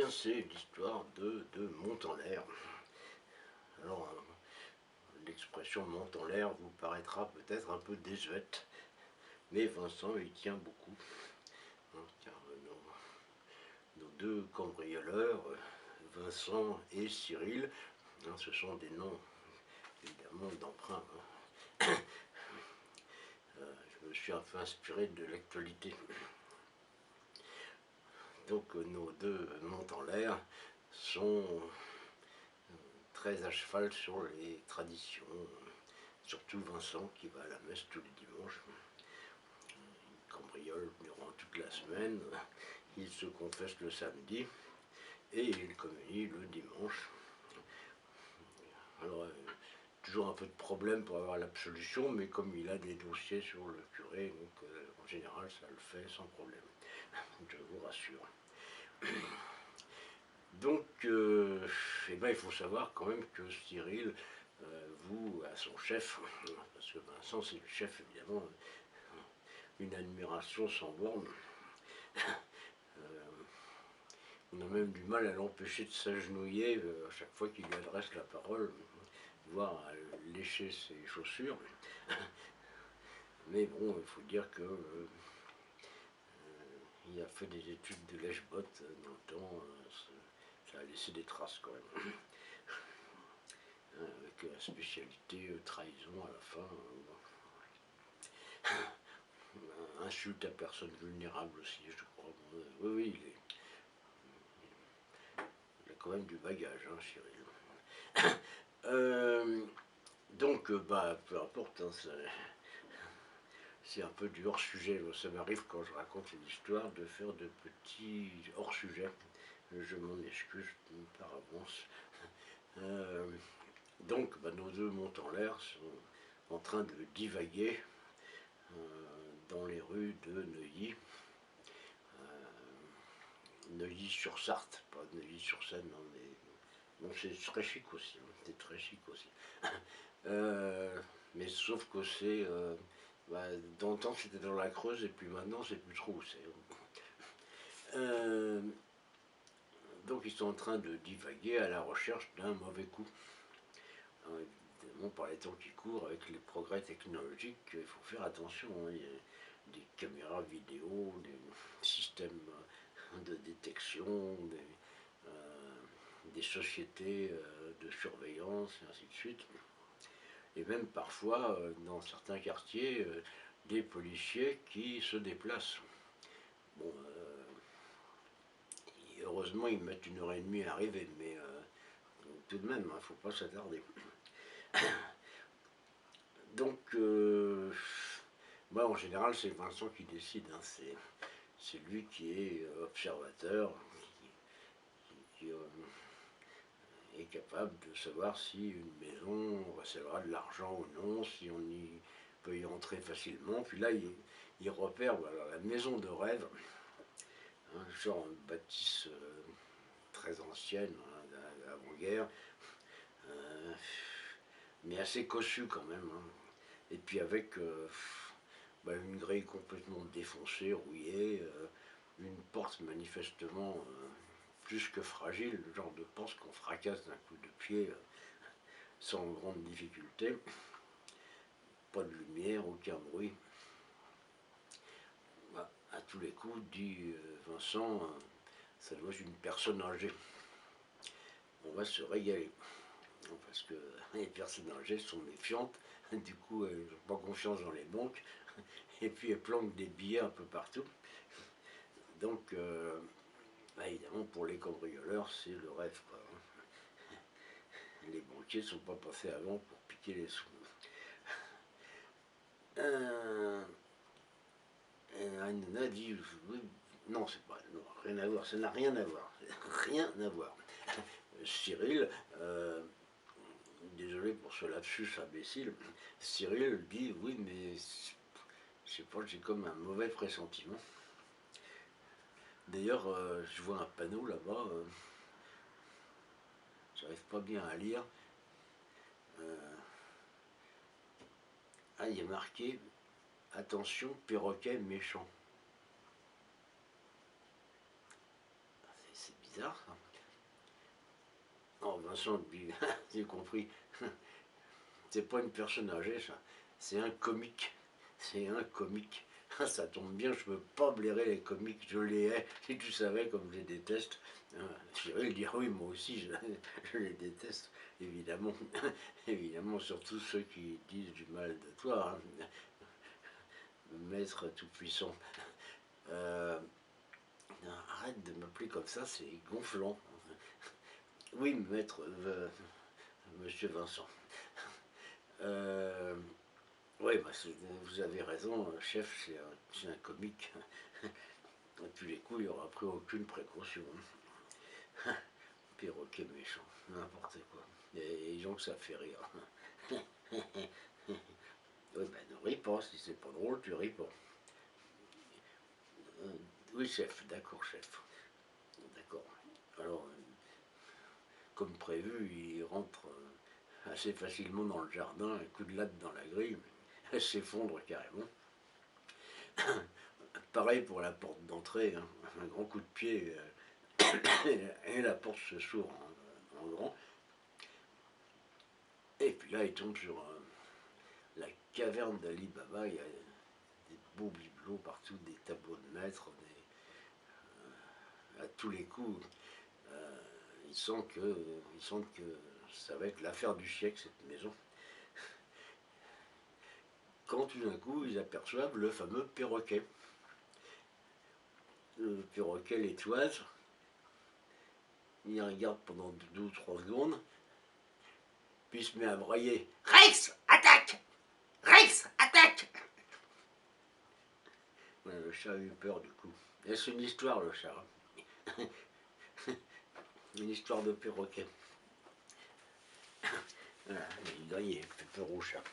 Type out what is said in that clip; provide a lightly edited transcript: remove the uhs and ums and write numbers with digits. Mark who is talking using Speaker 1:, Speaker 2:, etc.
Speaker 1: bien, c'est l'histoire de monte en l'air. Alors, l'expression monte en l'air vous paraîtra peut-être un peu désuète, mais Vincent y tient beaucoup, hein, car nos deux cambrioleurs, Vincent et Cyril, hein, ce sont des noms évidemment d'emprunt. Je me suis un peu inspiré de l'actualité. Donc nos deux montent en l'air sont très à cheval sur les traditions, surtout Vincent qui va à la messe tous les dimanches. Il cambriole durant toute la semaine, il se confesse le samedi et il communie le dimanche. Alors, toujours un peu de problème pour avoir l'absolution, mais comme il a des dossiers sur le curé, donc en général ça le fait sans problème, je vous rassure. Donc, eh ben, il faut savoir quand même que Cyril voue à son chef, parce que Vincent c'est le chef évidemment, une admiration sans borne. On a même du mal à l'empêcher de s'agenouiller à chaque fois qu'il lui adresse la parole, voire à lécher ses chaussures. Mais bon, il faut dire que il a fait des études de lèche-botte dans le temps, ça a laissé des traces quand même. Avec la spécialité trahison à la fin. Insulte à personne vulnérable aussi, je crois. Oui, oui, il a quand même du bagage, hein, Cyril. Donc, bah, peu importe, hein, c'est un peu du hors-sujet. Ça m'arrive quand je raconte une histoire de faire de petits hors-sujets. Je m'en excuse par avance. Donc, bah, nos deux montent en l'air sont en train de divaguer dans les rues de Neuilly. Neuilly-sur-Sarthe, pas Neuilly-sur-Seine, non, mais bon, c'est très chic aussi. Hein, c'est très chic aussi. Mais sauf que c'est. Bah, dans le temps c'était dans la Creuse et puis maintenant c'est plus trop où c'est. Donc ils sont en train de divaguer à la recherche d'un mauvais coup. Alors, évidemment, par les temps qui courent, avec les progrès technologiques, il faut faire attention. Hein. Il y a des caméras vidéo, des systèmes de détection, des sociétés de surveillance, et ainsi de suite. Et même parfois, dans certains quartiers, des policiers qui se déplacent. Bon, heureusement, ils mettent 1h30 à arriver, mais tout de même, il ne faut pas s'attarder. Donc, moi, en général, c'est Vincent qui décide. Hein, c'est lui qui est observateur, qui est capable de savoir si une maison recevra de l'argent ou non, si on y peut y entrer facilement. Puis là, il repère voilà, la maison de rêve, hein, genre une bâtisse très ancienne, hein, d'avant-guerre, mais assez cossue quand même. Hein. Et puis avec bah, une grille complètement défoncée, rouillée, une porte manifestement plus que fragile, le genre de porte qu'on fracasse d'un coup de pied sans grande difficulté. Pas de lumière, aucun bruit. Bah, à tous les coups, dit Vincent, ça doit être une personne âgée. On va se régaler. Parce que les personnes âgées sont méfiantes, du coup elles n'ont pas confiance dans les banques, et puis elles planquent des billets un peu partout. Donc, bah, évidemment, pour les cambrioleurs, c'est le rêve, quoi. Les banquiers ne sont pas passés avant pour piquer les sous. Hanouna dit, oui, non, c'est pas, non, rien à voir, ça n'a rien à voir, rien à voir. Cyril, désolé pour ce lapsus imbécile, Cyril dit, oui, mais je sais pas, j'ai comme un mauvais pressentiment. D'ailleurs, je vois un panneau là-bas, j'arrive pas bien à lire. Ah, il y a marqué attention, perroquet méchant. C'est bizarre ça. Oh Vincent, j'ai compris. C'est pas une personne âgée ça, c'est un comique. C'est un comique. Ça tombe bien, je peux pas blairer les comiques, je les hais. Si tu savais comme je les déteste. Cyril dire oui, moi aussi je les déteste, évidemment. Évidemment, surtout ceux qui disent du mal de toi, hein. Maître tout-puissant. Arrête de m'appeler comme ça, c'est gonflant. Oui, maître, monsieur Vincent. Oui, bah, vous avez raison, chef, c'est un comique. Et puis les coups, il n'aura pris aucune précaution. Perroquet méchant, n'importe quoi. Il y a des gens que ça fait rire. Oui, ben ne ris pas, si c'est pas drôle, tu ris pas. Oui, chef, d'accord, chef. D'accord. Alors, comme prévu, il rentre assez facilement dans le jardin, un coup de latte dans la grille, elle s'effondre carrément. Pareil pour la porte d'entrée, hein. Un grand coup de pied et la porte se s'ouvre en grand. Et puis là, il tombe sur la caverne d'Ali Baba. Il y a des beaux bibelots partout, des tableaux de maître, à tous les coups. Ils sentent que ça va être l'affaire du siècle, cette maison. Quand tout d'un coup, ils aperçoivent le fameux perroquet. Le perroquet les toise. Il regarde pendant 2 ou 3 secondes, puis il se met à brailler. Rex, attaque! Rex, attaque! Ouais, le chat a eu peur du coup. Et c'est une histoire, le chat. Une histoire de perroquet. Voilà, il a peur au chat.